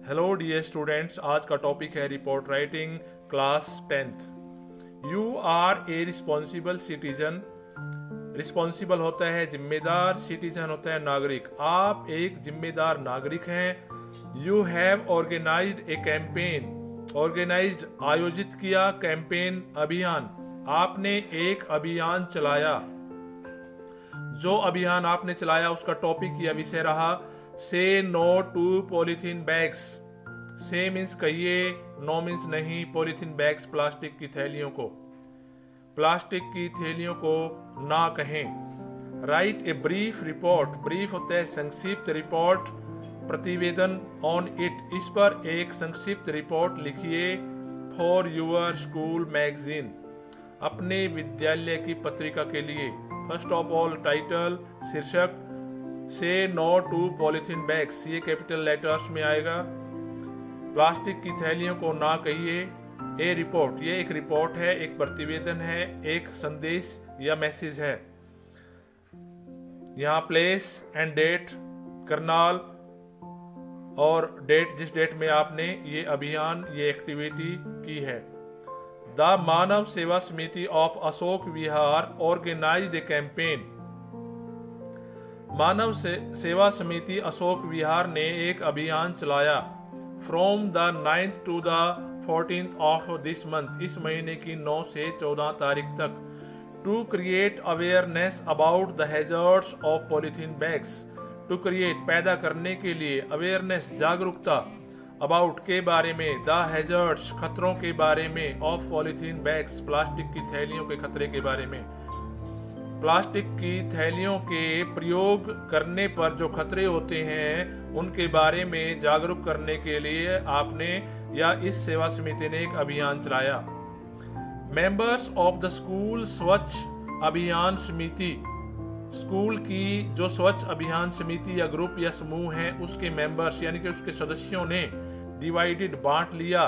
Hello dear students, आज का topic है report writing class 10th। You are a responsible citizen. Responsible होता है जिम्मेदार, सिटीजन होता है नागरिक। आप एक जिम्मेदार नागरिक हैं। You have organised a campaign. Organised आयोजित किया, कैंपेन अभियान। आपने एक अभियान चलाया। जो अभियान आपने चलाया उसका टॉपिक या विषय रहा से नो टू पॉलीथीन बैग्स। से मीन्स कहिए, नो मीन्स नहीं, पॉलीथीन बैग्स प्लास्टिक की थैलियों को, प्लास्टिक की थैलियों को ना कहें। Right a brief report. Brief होता है संक्षिप्त, रिपोर्ट प्रतिवेदन। ऑन इट, इस पर एक संक्षिप्त रिपोर्ट लिखिए। फॉर यूर स्कूल मैगजीन, अपने विद्यालय की पत्रिका के लिए। फर्स्ट ऑफ ऑल टाइटल, शीर्षक से नो टू पॉलीथीन बैग्स, ये कैपिटल लेटर्स में आएगा। प्लास्टिक की थैलियों को ना कहिए। ए रिपोर्ट, ये एक रिपोर्ट है, एक प्रतिवेदन है, एक संदेश या मैसेज है। यहाँ प्लेस एंड डेट, करनाल और डेट, जिस डेट में आपने ये अभियान, ये एक्टिविटी की है। The Manav Seva Samiti of Ashok Vihar organized a campaign. Manav Seva Samiti Ashok Vihar ने एक अभियान चलाया। From the 9th to the 14th of this month, इस महीने की 9 से 14 तारीख तक। To create awareness about the hazards of polythene bags. To create, पैदा करने के लिए, अवेयरनेस, जागरूकता, अबाउट के बारे में, द हैजर्ड्स, खतरों के बारे में, ऑफ पॉलीथीन बैग्स, प्लास्टिक की थैलियों के खतरे के बारे में। प्लास्टिक की थैलियों के प्रयोग करने पर जो खतरे होते हैं उनके बारे में जागरूक करने के लिए आपने या इस सेवा समिति ने एक अभियान चलाया। Members of the school Swachh Abhiyan समिति। स्कूल की जो स्वच्छ अभियान समिति या ग्रुप या समूह है उसके मेंबर्स यानी कि उसके सदस्यों ने डिवाइडेड, बांट लिया,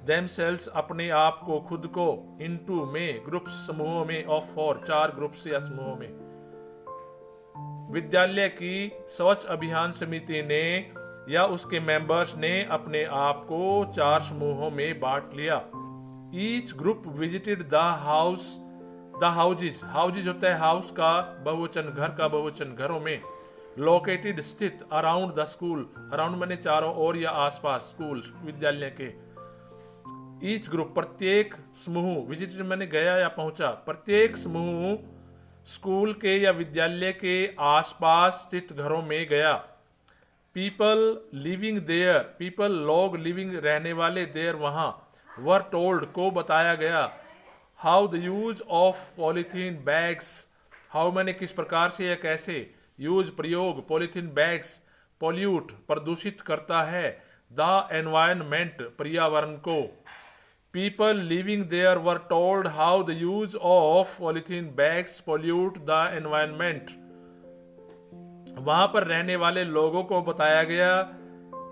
themselves, अपने आप को, खुद को, इनटू में, ग्रुप्स, समूहों में, ऑफ 4, 4 ग्रुप्स या समूहों में। विद्यालय की स्वच्छ अभियान समिति ने या उसके मेंबर्स ने अपने आप को 4 समूहों में बांट लिया। Each group visited the house, the houses, houses होता है हाउस का बहुवचन, घर का बहुवचन, घरों में। लोकेटेड, स्थित, अराउंड द स्कूल, अराउंड मैंने चारों ओर या आसपास, स्कूल, विद्यालय के। ईच ग्रुप, प्रत्येक समूह, विजिटेड मैंने गया या पहुंचा, प्रत्येक समूह स्कूल के या विद्यालय के आसपास स्थित घरों में गया। पीपल लिविंग देयर, पीपल लोग, लिविंग रहने वाले, देयर वहां, वर टोल्ड को बताया गया। How the use of polythene bags, how मैंने किस प्रकार से या कैसे, यूज प्रयोग, पॉलीथीन बैग्स पॉल्यूट प्रदूषित करता है, द एनवायरनमेंट पर्यावरण को। People living there were told how the use of polythene bags pollute the environment. वहां पर रहने वाले लोगों को बताया गया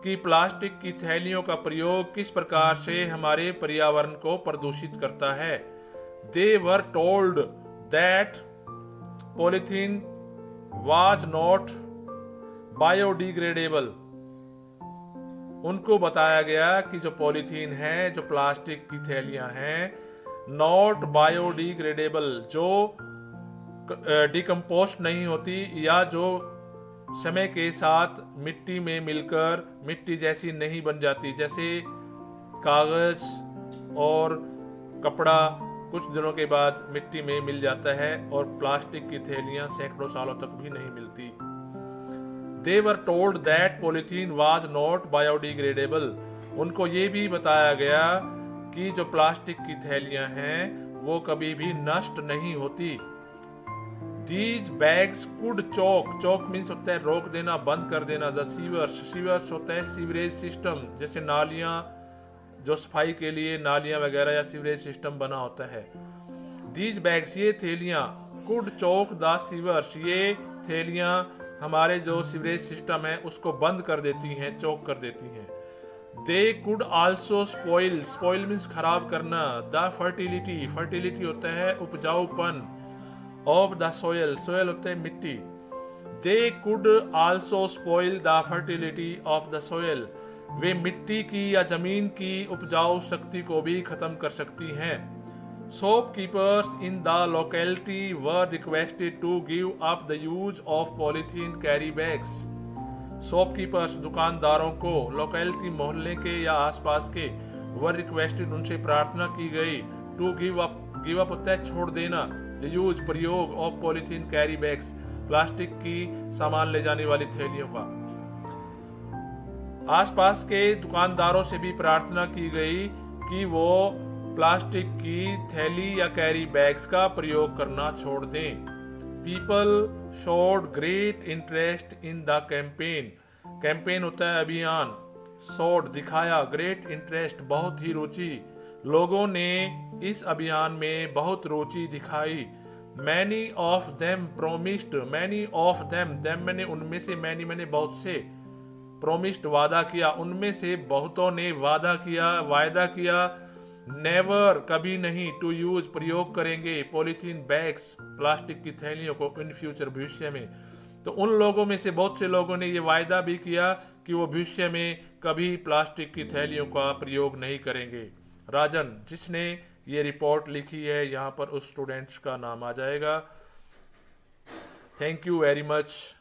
कि प्लास्टिक की थैलियों का प्रयोग किस प्रकार से हमारे पर्यावरण को प्रदूषित करता है। They were told that polythene was not biodegradable. उनको बताया गया कि जो पॉलीथीन है, जो प्लास्टिक की थैलियां हैं, नॉट बायोडिग्रेडेबल, जो डिकम्पोस्ट नहीं होती या जो समय के साथ मिट्टी में मिलकर मिट्टी जैसी नहीं बन जाती। जैसे कागज और कपड़ा कुछ दिनों के बाद मिट्टी में मिल जाता है और प्लास्टिक की थैलियां सैकड़ों सालों तक भी नहीं मिलती। They were told that polythene was not biodegradable. उनको ये भी बताया गया कि जो प्लास्टिक की थैलियां हैं वो कभी भी नष्ट नहीं होती। These bags could choke, choke means होता है रोक देना, बंद कर देना। The sewers, sewers होता है सीवरेज सिस्टम, जैसे नालियां, जो सफाई के लिए नालियां वगैरह या सीवरेज सिस्टम बना होता है। These bags, ये थैलियां, could choke the sewers, ये थैलियां हमारे जो सीवरेज सिस्टम है उसको बंद कर देती हैं, चौक कर देती हैं। दे could also spoil, spoil means खराब करना, द फर्टिलिटी, फर्टिलिटी होता है उपजाऊपन, ऑफ द सोयल, सोयल होता है मिट्टी। They could also spoil the fertility of the soil, वे मिट्टी की या जमीन की उपजाऊ शक्ति को भी खत्म कर सकती हैं। Shopkeepers in the locality were requested to give up the use of polythene carry bags. Shopkeepers दुकानदारों को लोकेलिटी मोहल्ले के या आसपास के वर रिक्वेस्टेड उनसे प्रार्थना की गई टू गिव अप तय छोड़ देना द यूज प्रयोग of polythene carry bags plastic की सामान ले जाने वाली थैलियों का। आसपास के दुकानदारों से भी प्रार्थना की गई कि वो प्लास्टिक की थैली या कैरी बैग्स का प्रयोग करना छोड़ दें। People showed great interest in the campaign. Campaign होता है अभियान। showed दिखाया, great interest बहुत ही रुचि। लोगों ने इस अभियान में बहुत रुचि दिखाई। Many of them promised, many of them मैंने उनमें से, many मैंने बहुत से, promised वादा किया, उनमें से बहुतों ने वायदा किया नेवर कभी नहीं टू यूज प्रयोग करेंगे पॉलीथीन बैग्स प्लास्टिक की थैलियों को इन फ्यूचर भविष्य में। तो उन लोगों में से बहुत से लोगों ने ये वायदा भी किया कि वो भविष्य में कभी प्लास्टिक की थैलियों का प्रयोग नहीं करेंगे। राजन जिसने ये रिपोर्ट लिखी है, यहाँ पर उस स्टूडेंट्स का नाम आ जाएगा। Thank you very much.